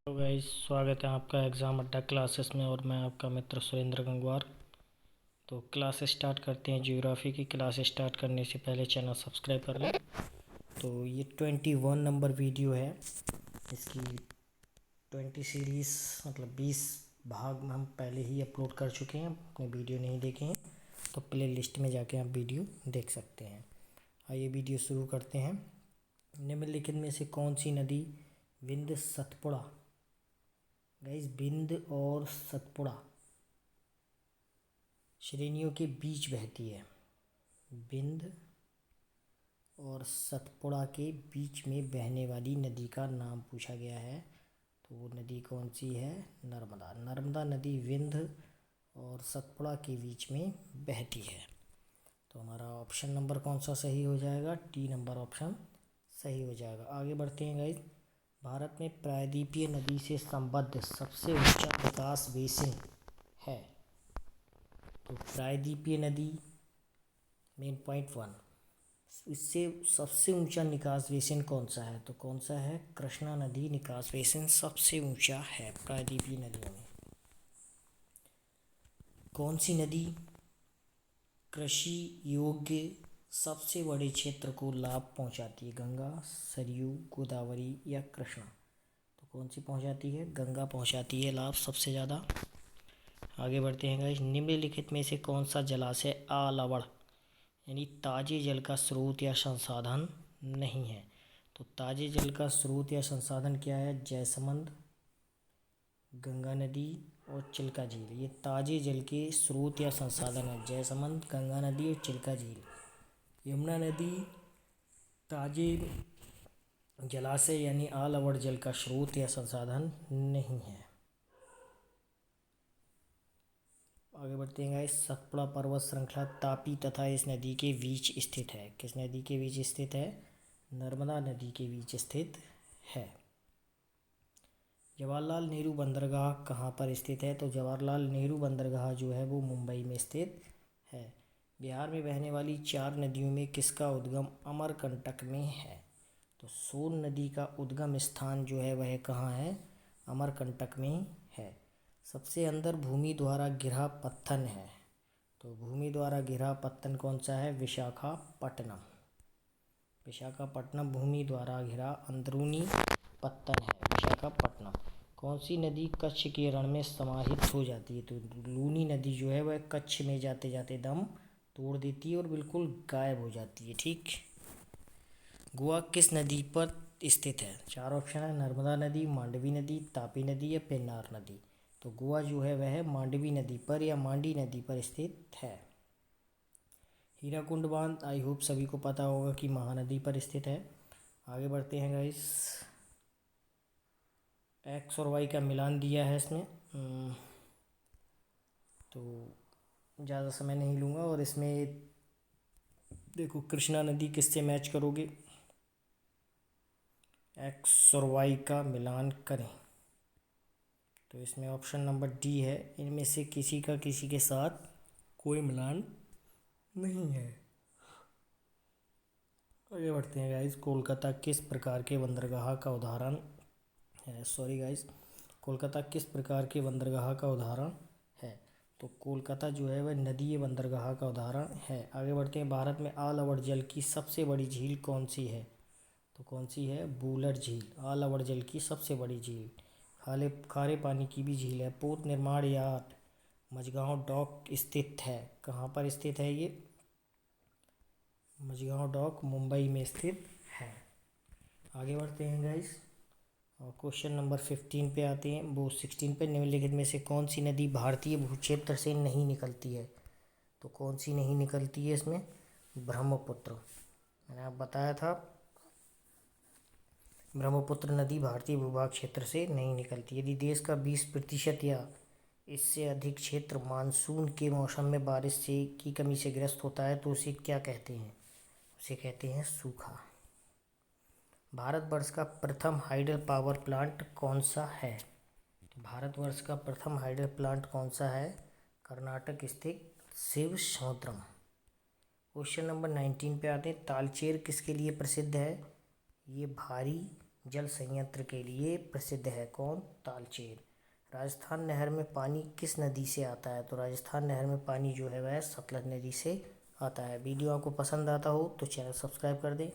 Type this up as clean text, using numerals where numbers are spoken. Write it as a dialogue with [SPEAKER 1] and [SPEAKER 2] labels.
[SPEAKER 1] तो गाइस, स्वागत है आपका एग्ज़ाम अड्डा क्लासेस में। और मैं आपका मित्र सुरेंद्र गंगवार। तो क्लास स्टार्ट करते हैं। ज्योग्राफी की क्लास स्टार्ट करने से पहले चैनल सब्सक्राइब कर लें। तो ये 21 नंबर वीडियो है। इसकी 20 सीरीज़ मतलब 20 भाग हम पहले ही अपलोड कर चुके हैं। अपने वीडियो नहीं देखे हैं तो प्ले लिस्ट में जाके आप वीडियो देख सकते हैं। आइए वीडियो शुरू करते हैं। निम्नलिखित में से कौन सी नदी विंध्य सतपुड़ा, गाइस विंध्य और सतपुड़ा श्रेणियों के बीच बहती है? विंध्य और सतपुड़ा के बीच में बहने वाली नदी का नाम पूछा गया है। तो वो नदी कौन सी है? नर्मदा। नर्मदा नदी विंध्य और सतपुड़ा के बीच में बहती है। तो हमारा ऑप्शन नंबर कौन सा सही हो जाएगा? डी नंबर ऑप्शन सही हो जाएगा। आगे बढ़ते हैं गाइस। भारत में प्रायद्वीपीय नदी से संबद्ध सबसे ऊंचा विकास बेसिन है? तो प्रायद्वीपीय नदी मेन पॉइंट 1, इससे सबसे ऊंचा निकास बेसिन कौन सा है? तो कौन सा है? कृष्णा नदी निकास बेसिन सबसे ऊंचा है प्रायद्वीपीय नदियों में। कौन सी नदी कृषि योग्य सबसे बड़े क्षेत्र को लाभ पहुंचाती है? गंगा, सरयू, गोदावरी या कृष्णा? तो कौन सी पहुंचाती है? गंगा पहुंचाती है लाभ सबसे ज़्यादा। आगे बढ़ते हैं गाइस। निम्नलिखित में से कौन सा जलाशय अलवण यानी ताजे जल का स्रोत या संसाधन नहीं है? तो ताजे जल का स्रोत या संसाधन क्या है? जयसमंद, गंगा नदी और चिल्का झील। ये ताजे जल के स्रोत या संसाधन है। जयसमंद, गंगा नदी और चिल्का झील। यमुना नदी ताजे जलाशय यानी अलवण जल का स्रोत या संसाधन नहीं है। आगे बढ़ते हैं गाइस। सतपुड़ा पर्वत श्रृंखला तापी तथा इस नदी के बीच स्थित है? किस नदी के बीच स्थित है? नर्मदा नदी के बीच स्थित है। जवाहरलाल नेहरू बंदरगाह कहाँ पर स्थित है? तो जवाहरलाल नेहरू बंदरगाह जो है वो मुंबई में स्थित है। बिहार में बहने वाली 4 नदियों में किसका उद्गम अमरकंटक में है? तो सोन नदी का उद्गम स्थान जो है वह कहाँ है? अमरकंटक में है। सबसे अंदर भूमि द्वारा घिरा पत्तन है? तो भूमि द्वारा घिरा पत्तन कौन सा है? विशाखापट्टनम। विशाखापट्टनम भूमि द्वारा घिरा अंदरूनी पत्तन है, विशाखापट्टनम। कौन सी नदी कच्छ के रण में समाहित हो जाती है? तो लूनी नदी जो है वह कच्छ में जाते जाते दम तोड़ देती है और बिल्कुल गायब हो जाती है। ठीक। गोवा किस नदी पर स्थित है? 4 ऑप्शन है। नर्मदा नदी, मांडवी नदी, तापी नदी या पेन्नार नदी? तो गोवा जो है वह मांडवी नदी पर या मांडी नदी पर स्थित है। हीराकुंड बांध आई होप सभी को पता होगा कि महानदी पर स्थित है। आगे बढ़ते हैं गाइस। एक्स और वाई का मिलान दिया है इसमें, तो ज़्यादा समय नहीं लूँगा। और इसमें देखो, कृष्णा नदी किससे मैच करोगे? एक्स और वाई का मिलान करें तो इसमें ऑप्शन नंबर डी है। इनमें से किसी का किसी के साथ कोई मिलान नहीं है। आगे बढ़ते हैं गाइस। कोलकाता किस प्रकार के बंदरगाह का उदाहरण है? सॉरी गाइस, कोलकाता किस प्रकार के बंदरगाह का उदाहरण है? तो कोलकाता जो है वह नदीय बंदरगाह का उदाहरण है। आगे बढ़ते हैं। भारत में अलवण जल की सबसे बड़ी झील कौन सी है? तो कौन सी है? बूलर झील अलवण जल की सबसे बड़ी झील। खारे पानी की भी झील है। पोत निर्माण यार्ड मझगांव डॉक स्थित है? कहाँ पर स्थित है ये? मझगांव डॉक मुंबई में स्थित है। आगे बढ़ते हैं गाइस और क्वेश्चन नंबर 15 पे आते हैं। वो 16 पे। निम्नलिखित में से कौन सी नदी भारतीय भूक्षेत्र से नहीं निकलती है? तो कौन सी नहीं निकलती है इसमें? ब्रह्मपुत्र। मैंने आप बताया था ब्रह्मपुत्र नदी भारतीय भूभाग क्षेत्र से नहीं निकलती। यदि देश का 20% या इससे अधिक क्षेत्र मानसून के मौसम में बारिश से की कमी से ग्रस्त होता है तो उसे क्या कहते हैं? उसे कहते हैं सूखा। भारतवर्ष का प्रथम हाइडल पावर प्लांट कौन सा है? भारतवर्ष का प्रथम हाइडल प्लांट कौन सा है? कर्नाटक स्थित शिव समुद्रम। क्वेश्चन नंबर 19 पे आते हैं। तालचेर किसके लिए प्रसिद्ध है? ये भारी जल संयंत्र के लिए प्रसिद्ध है? कौन? तालचेर। राजस्थान नहर में पानी किस नदी से आता है? तो राजस्थान नहर में पानी जो है वह सतलज नदी से आता है। वीडियो आपको पसंद आता हो तो चैनल सब्सक्राइब कर दें।